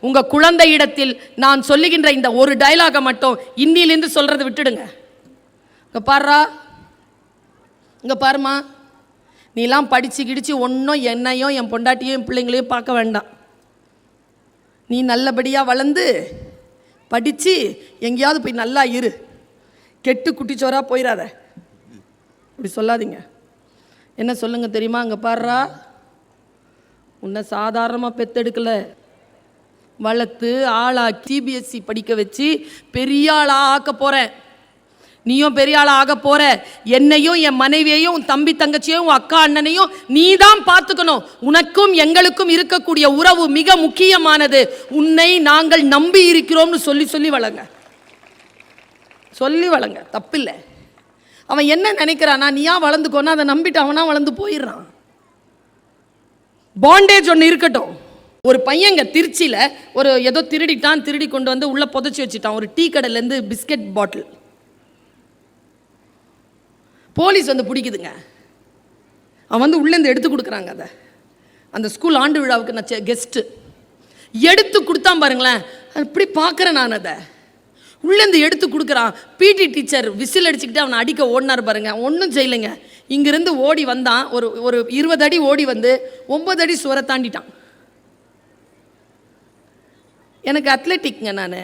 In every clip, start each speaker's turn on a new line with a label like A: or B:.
A: உங்கள் குழந்தையிடத்தில் நான் சொல்லுகின்ற இந்த ஒரு டயலாகை மட்டும் இன்னிலிருந்து சொல்கிறத விட்டுடுங்க. இங்கே பாருறா, இங்கே பாருமா, நீலாம் படித்து கிடிச்சு ஒன்றும் என்னையும் என் பொண்டாட்டியும் என் பிள்ளைங்களையும் பார்க்க வேண்டாம். நீ நல்லபடியாக வளர்ந்து படித்து எங்கேயாவது போய் நல்லா இரு, கெட்டு குட்டிச்சோராக போயிடாத. இப்படி சொல்லாதீங்க. என்ன சொல்லுங்க தெரியுமா? அங்கே பாருறா, உன்னை சாதாரணமாக பெத்தெடுக்கலை, வளர்த்து ஆளாக்கி சிபிஎஸ்சி படிக்க வச்சு பெரிய ஆளாக ஆக்க போகிறேன். நீயும் பெரிய ஆளாக ஆக போகிற. என்னையும் என் மனைவியையும் உன் தம்பி தங்கச்சியையும் உன் அக்கா அண்ணனையும் நீ தான் பார்த்துக்கணும். உனக்கும் எங்களுக்கும் இருக்கக்கூடிய உறவு மிக முக்கியமானது. உன்னை நாங்கள் நம்பி இருக்கிறோம்னு சொல்லி சொல்லி வளங்க, சொல்லி வளங்க, தப்பில்லை. அவன் என்ன நினைக்கிறானா, நீயா வளர்ந்துக்கோன்னா அதை நம்பிட்டு அவனா வளர்ந்து போயிடுறான். பாண்டேஜ் ஒன்று இருக்கட்டும். ஒரு பையங்க திருச்சியில் ஒரு ஏதோ திருடிட்டான், திருடி கொண்டு வந்து உள்ளே புதைச்சி வச்சுட்டான். ஒரு டீ கடையிலேருந்து பிஸ்கட் பாட்டில். போலீஸ் வந்து பிடிக்குதுங்க. அவன் வந்து உள்ளேருந்து எடுத்து கொடுக்குறாங்க. அதை அந்த ஸ்கூல் ஆண்டு விழாவுக்கு நான் கெஸ்ட்டு எடுத்து கொடுத்தான் பாருங்களேன். அப்படி பார்க்குறேன் நான். அதை உள்ளேருந்து எடுத்து கொடுக்குறான். பிடி டீச்சர் விசில் அடிச்சுக்கிட்டு அவனை அடிக்க ஓடினார் பாருங்க. ஒன்றும் செய்யலைங்க. இங்கிருந்து ஓடி வந்தான். ஒரு 20 அடி ஓடி வந்து 9 அடி சுவரை தாண்டிட்டான். எனக்கு அத்லெட்டிக்ங்க. நான்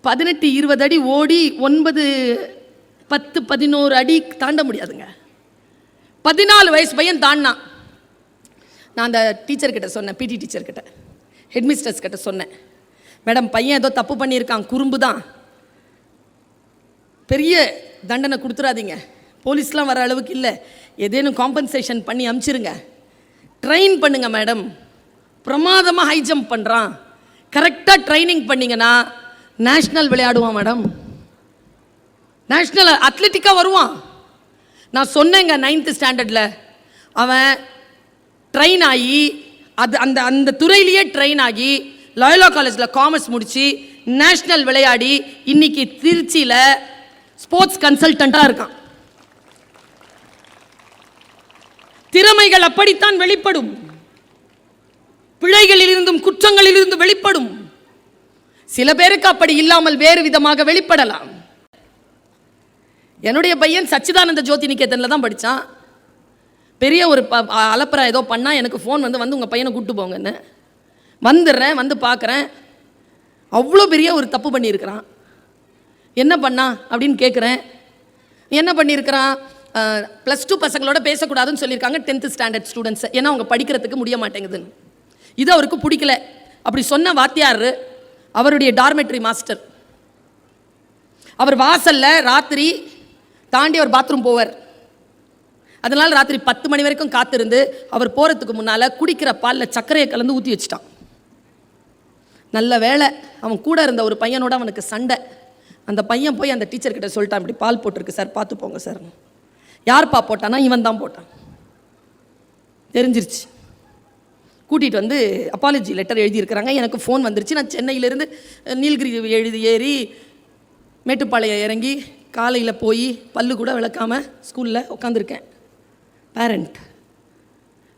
A: 18 20 அடி ஓடி 9 10 11 அடி தாண்ட முடியாதுங்க. 14 வயசு பையன் தாண்டினான். நான் அந்த டீச்சர்கிட்ட சொன்னேன், பிடி டீச்சர்கிட்ட, ஹெட்மிஸ்டர்ஸ் கிட்ட சொன்னேன், மேடம் பையன் ஏதோ தப்பு பண்ணியிருக்கான், குறும்பு தான், பெரிய தண்டனை கொடுத்துடாதீங்க, போலீஸ்லாம் வர அளவுக்கு இல்லை, ஏதேனும் காம்பன்சேஷன் பண்ணி அனுப்பிச்சிருங்க, ட்ரெயின் பண்ணுங்க மேடம், பிரமாதமாக ஹை ஜம்ப் பண்ணுறான், கரெக்டாக ட்ரைனிங் பண்ணிங்கன்னா நேஷ்னல் விளையாடுவான் மேடம், நேஷ்னல் அத்லெட்டிக்காக வருவான். நான் சொன்னேங்க 9th ஸ்டாண்டர்டில் அவன் ட்ரெயின் ஆகி அந்த அந்த துறையிலேயே ட்ரெயின் ஆகி லாயோலா காலேஜில் காமர்ஸ் முடித்து நேஷ்னல் விளையாடி இன்னைக்கு திருச்சியில் ஸ்போர்ட்ஸ் கன்சல்டண்ட்டாக இருக்கான். திறமைகள் அப்படித்தான் வெளிப்படும். பிழைகளிலிருந்தும் குற்றங்களிலிருந்து வெளிப்படும். சில பேருக்கு அப்படி இல்லாமல் வேறு விதமாக வெளிப்படலாம். என்னுடைய பையன் சச்சிதானந்த ஜோதி நிகேதனில் தான் படித்தான். பெரிய ஒரு அலப்பரா ஏதோ பண்ணால் எனக்கு ஃபோன் வந்து உங்கள் பையனை கூப்பிட்டு போங்கன்னு. வந்துடுறேன், வந்து பார்க்குறேன், அவ்வளோ பெரிய ஒரு தப்பு பண்ணியிருக்கிறான். என்ன பண்ணா அப்படின்னு கேட்குறேன். என்ன பண்ணியிருக்கிறான்? +2 பசங்களோட பேசக்கூடாதுன்னு சொல்லியிருக்காங்க 10th ஸ்டாண்டர்ட் ஸ்டூடெண்ட்ஸ், ஏன்னா அவங்க படிக்கிறதுக்கு முடிய மாட்டேங்குதுன்னு. இது அவருக்கு பிடிக்கல. அப்படி சொன்ன வாத்தியார் அவருடைய டார்மெட்ரி மாஸ்டர். அவர் வாசலில் ராத்திரி தாண்டி அவர் பாத்ரூம் போவார். அதனால் ராத்திரி 10 மணி வரைக்கும் காத்திருந்து அவர் போகிறதுக்கு முன்னால் குடிக்கிற பாலில் சர்க்கரையை கலந்து ஊற்றி வச்சுட்டான். நல்ல வேலை அவன் கூட இருந்த ஒரு பையனோட அவனுக்கு சண்டை. அந்த பையன் போய் அந்த டீச்சர்கிட்ட சொல்லிட்டான், இப்படி பால் போட்டிருக்கு சார், பார்த்து போங்க சார். யார்ப்பா போட்டானா? இவன் தான் போட்டான். தெரிஞ்சிருச்சு. கூட்டிகிட்டு வந்து அப்பாலஜி லெட்டர் எழுதியிருக்கிறாங்க. எனக்கு ஃபோன் வந்துருச்சு. நான் சென்னையிலேருந்து நீலகிரி ஏறி மேட்டுப்பாளையம் இறங்கி காலையில் போய் பல்லு கூட விளக்காமல் ஸ்கூலில் உட்காந்துருக்கேன். பேரண்ட்.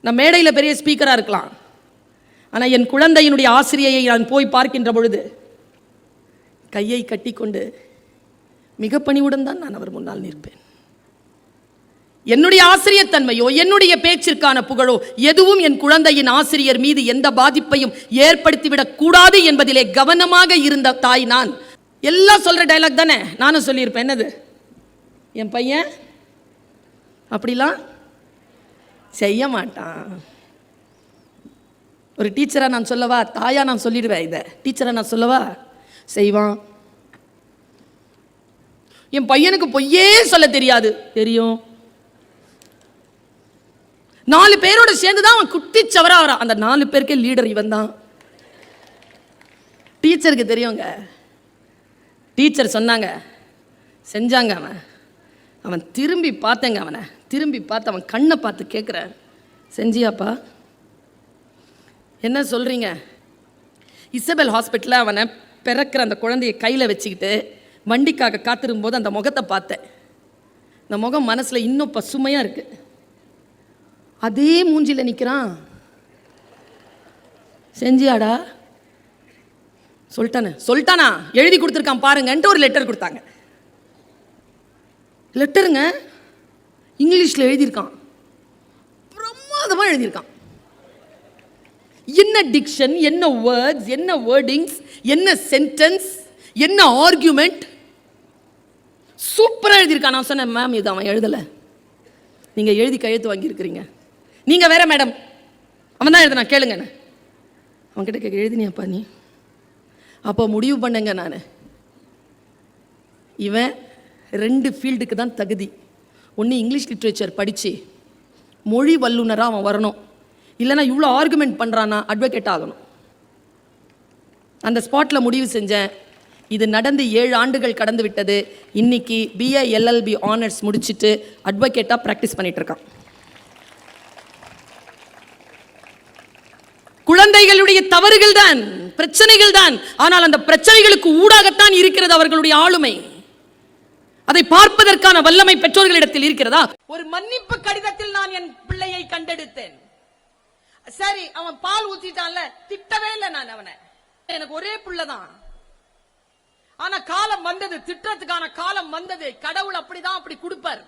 A: நான் மேடையில் பெரிய ஸ்பீக்கராக இருக்கலாம், ஆனால் என் குழந்தையினுடைய ஆசிரியையை நான் போய் பார்க்கின்ற பொழுது கையை கட்டி கொண்டு மிக பணிவுடன் தான் நான் அவர் முன்னால் நிற்பேன். என்னுடைய ஆசிரியத்தன்மையோ என்னுடைய பேச்சிற்கான புகழோ எதுவும் என் குழந்தையின் ஆசிரியர் மீது எந்த பாதிப்பையும் ஏற்படுத்திவிடக் கூடாது என்பதிலே கவனமாக இருந்த தாய் நான். எல்லாம் சொல்கிற டைலாக் தானே நானும் சொல்லியிருப்பேன். என்னது, என் பையன் அப்படிலாம் செய்ய மாட்டான். ஒரு டீச்சராக நான் சொல்லவா, தாயாக நான் சொல்லிடுவேன். இதை டீச்சராக நான் சொல்லவா, செய்வான். என் பையனுக்கு பொய்யே சொல்ல தெரியாது, தெரியும். 4 பேரோட சேர்ந்து தான் அவன் குட்டிச்சவரா வரான். அந்த 4 பேருக்கே லீடர் இவன் தான். டீச்சருக்கு தெரியுங்க. டீச்சர் சொன்னாங்க, செஞ்சாங்க. அவன் திரும்பி பார்த்தேங்க. அவனை திரும்பி பார்த்து அவன் கண்ணை பார்த்து கேட்குறேன், செஞ்சியாப்பா? என்ன சொல்கிறீங்க? இசபெல் ஹாஸ்பிட்டலில் அவனை பிறக்கிற அந்த குழந்தைய கையில் வச்சுக்கிட்டு வண்டிக்காக காத்திருக்கும்போது அந்த முகத்தை பார்த்தேன். அந்த முகம் மனசில் இன்னும் பசுமையாக இருக்குது. அதே மூஞ்சியில் நிற்கிறான். செஞ்சியாடா? சொல்லிட்டானா எழுதி கொடுத்துருக்கான் பாருங்கன்ட்டு ஒரு லெட்டர் கொடுத்தாங்க. லெட்டருங்க இங்கிலீஷில் எழுதியிருக்கான், பிரமாதமாக எழுதியிருக்கான். என்ன டிக்ஷன், என்ன வேர்ட்ஸ், என்ன வேர்டிங்ஸ், என்ன சென்டென்ஸ், என்ன ஆர்கியூமெண்ட், சூப்பராக எழுதியிருக்கான். நான் சொன்னேன், மேம் இது அவன் எழுதலை, நீங்கள் எழுதி கையெழுத்து வாங்கியிருக்கிறீங்க, நீங்கள் வேற மேடம், அவன் தான் எழுதுனா கேளுங்க. அவன்கிட்ட கேட்க எழுதினியாப்பா நீ? அப்போ முடிவு பண்ணுங்க, நான் இவன் 2 ஃபீல்டுக்கு தான் தகுதி. ஒன்று இங்கிலீஷ் லிட்ரேச்சர் படித்து மொழி வல்லுநராக அவன் வரணும், இல்லைனா இவ்வளோ ஆர்குமெண்ட் பண்ணுறான்னா அட்வொகேட் ஆகணும். அந்த ஸ்பாட்டில் முடிவு செஞ்சேன். இது நடந்து 7 ஆண்டுகள் கடந்து விட்டது. இன்னைக்கு BA LLB ஆனர்ஸ் முடிச்சுட்டு அட்வொகேட்டாக ப்ராக்டிஸ் பண்ணிட்டு இருக்கான். குழந்தைகளுடைய தவறுகள் தான், பிரச்சனைகள் தான், ஆனால் அந்த பிரச்சனைகளுக்கு ஊடாகத்தான் இருக்கிறது அவர்களுடைய ஆளுமை. அதை பார்ப்பதற்கான வல்லமை பெற்றோர்களிடத்தில் இருக்கிறதா? ஒரு மன்னிப்பு கடிதத்தில் நான் என் பிள்ளையை கண்டெடுத்தேன். சரி, அவன் பால் ஊத்திட்டான்ல, திட்டவே இல்லை நான் அவனை. எனக்கு ஒரே பிள்ளைதான், ஆனா காலம் வந்தது, திட்டத்துக்கான காலம் வந்தது. கடவுள் அப்படிதான் அப்படி கொடுப்பார்.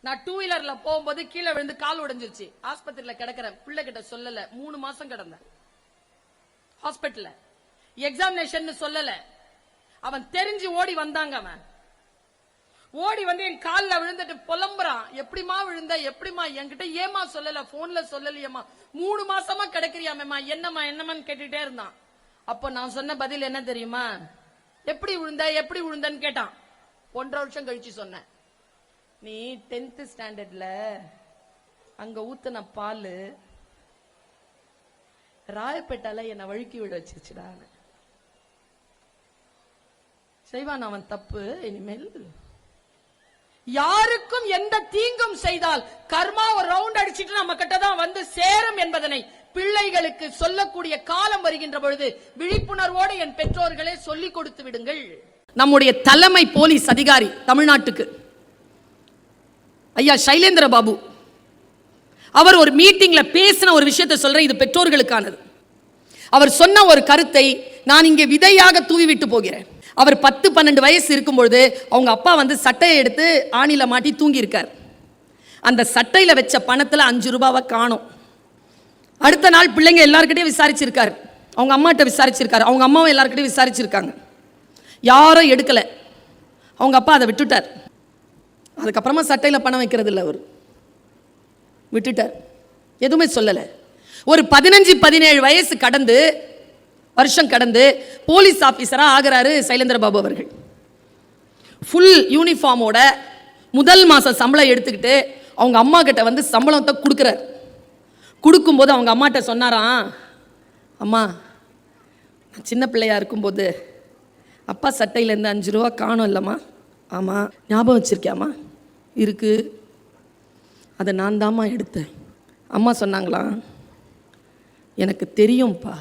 A: நான் 2 வீலர்ல போகும்போது கீழே விழுந்து கால் உடைஞ்சிருச்சு. ஆஸ்பத்திரியில கிடக்கிறேன், பிள்ளை கிட்ட சொல்லல. 3 மாசம் கிடந்தேன் ஹாஸ்பிட்டல்ல. எக்ஸாமினேஷன் சொல்லல. அவன் தெரிஞ்சு ஓடி வந்தாங்க. அவன் ஓடி வந்து என் காலில் விழுந்துட்டு புலம்புறான், எப்படிமா விழுந்த, எப்படிமா, என்கிட்ட ஏமா சொல்லல, போன்ல சொல்லலையம்மா, 3 மாசமா கிடைக்கிறியாமேமா, என்னம்மான்னு கேட்டுட்டே இருந்தான். அப்ப நான் சொன்ன பதில் என்ன தெரியுமா? எப்படி விழுந்தன்னு கேட்டான். 1.5 வருஷம் கழிச்சு சொன்னேன், நீ 10th ஸ்டாண்டர்ட்ல அங்க ஊத்துன பால் ராயப்பேட்டால என்னை வழுக்கி விட வச்சிருச்சுடா. செய்வான் அவன் தப்பு. இனிமேல் யாருக்கும் எந்த தீங்கும் செய்தால் கர்மா ஒரு ரவுண்ட் அடிச்சிட்டு நம்ம கிட்ட தான் வந்து சேரும் என்பதனை பிள்ளைகளுக்கு சொல்லக்கூடிய காலம் வருகின்ற பொழுது விழிப்புணர்வோடு என் பெற்றோர்களே சொல்லிக் கொடுத்து விடுங்கள். நம்முடைய தலைமை போலீஸ் அதிகாரி தமிழ்நாட்டுக்கு ஐயா சைலேந்திர பாபு, அவர் ஒரு மீட்டிங்ல பேசின ஒரு விஷயத்தை சொல்றேன், இது பெற்றோர்களுக்கானது. அவர் சொன்ன ஒரு கருத்தை நான் இங்கே விதையாக தூவி விட்டு போகிறேன். அவர் 10-12 வயசு இருக்கும்பொழுது அவங்க அப்பா வந்து சட்டையை எடுத்து ஆணில மாட்டி தூங்கி இருக்கார். அந்த சட்டையில வச்ச பணத்துல 5 ரூபாவை காணோம். அடுத்த நாள் பிள்ளைங்க எல்லார்கிட்டையும் விசாரிச்சிருக்காரு, அவங்க அம்மாட்ட விசாரிச்சிருக்காரு, அவங்க அம்மாவும் எல்லார்கிட்டையும் விசாரிச்சிருக்காங்க, யாரும் எடுக்கல. அவங்க அப்பா அதை விட்டுட்டார். அதுக்கப்புறமா சட்டையில பணம் வைக்கிறது இல்லை, அவர் விட்டுட்டார், எதுவுமே சொல்லலை. ஒரு 15-17 வயசு வருஷம் கடந்து போலீஸ் ஆபீசரா ஆகிறாரு சைலேந்திர பாபு அவர்கள். ஃபுல் யூனிஃபார்மோட முதல் மாசம் சம்பளம் எடுத்துக்கிட்டு அவங்க அம்மா கிட்ட வந்து சம்பளத்தை கொடுக்குறார். கொடுக்கும்போது அவங்க அம்மாட்ட சொன்னாராம், அம்மா நான் சின்ன பிள்ளையா இருக்கும்போது அப்பா சட்டையிலேருந்து 5 ரூபா காணும் இல்லைம்மா. ஆமாம், ஞாபகம் வச்சிருக்கியாம்மா? இருக்கு, அதை நான் தாம்மா எடுத்தேன். அம்மா சொன்னாங்களாம், எனக்கு தெரியும்ப்பா.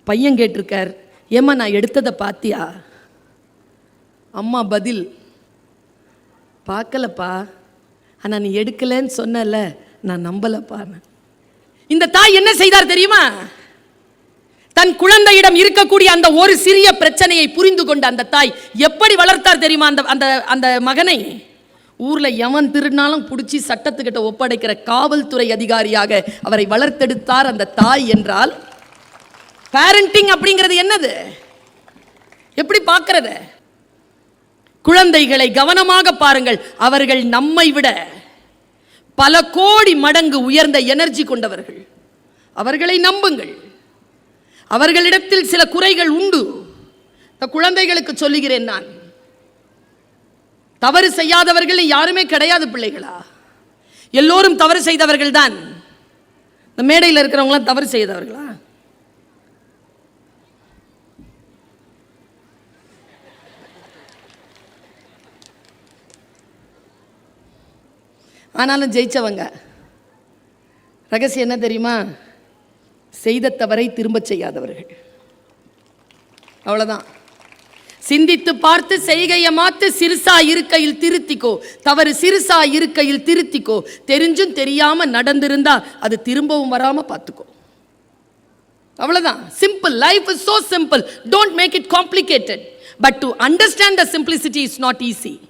A: பையன் கேட்டிருக்கார், ஏம்மா நான் எடுத்ததை பார்த்தியா? அம்மா பதில், பார்க்கலப்பா, ஆனால் நீ எடுக்கலன்னு சொன்னல, நான் நம்பலப்பா. இந்த தாய் என்ன செய்தார் தெரியுமா? தன் குழந்தையிடம் இருக்கக்கூடிய அந்த ஒரு சிறிய பிரச்சனையை புரிந்து கொண்ட அந்த தாய் எப்படி வளர்த்தார் தெரியுமா? அந்த மகனை ஊர்ல எவன் திருநாளும் பிடிச்சி சட்டத்துக்கிட்ட ஒப்படைக்கிற காவல்துறை அதிகாரியாக அவரை வளர்த்தெடுத்தார் அந்த தாய். என்றால் பேரண்டிங் அப்படிங்கிறது என்னது? எப்படி பார்க்கிறது? குழந்தைகளை கவனமாக பாருங்கள். அவர்கள் நம்மை விட பல கோடி மடங்கு உயர்ந்த எனர்ஜி கொண்டவர்கள். அவர்களை நம்புங்கள். அவர்களிடத்தில் சில குறைகள் உண்டு. குழந்தைகளுக்கு சொல்லுகிறேன் நான், தவறு செய்யாதவர்கள் யாருமே கிடையாது பிள்ளைகளா. எல்லோரும் தவறு செய்தவர்கள் தான். இந்த மேடையில் இருக்கிறவங்களாம் தவறு செய்தவர்களா? ஆனாலும் ஜெயிச்சவங்க. ரகசியம் என்ன தெரியுமா? செய்த தவறை திரும்ப செய்யாதவர்கள். அவ்வளவுதான். சிந்தித்து பார்த்து செய்கையை மாத்து, சிறுசா இருக்கையில் திருத்திக்கோ. தவறு சிறுசா இருக்கையில் திருத்திக்கோ. தெரிஞ்சும் தெரியாம நடந்திருந்தா அது திரும்பவும் வராம பார்த்துக்கோ. அவ்வளோதான். Simple. Life is so simple. Don't make it complicated. But to understand the simplicity is not easy.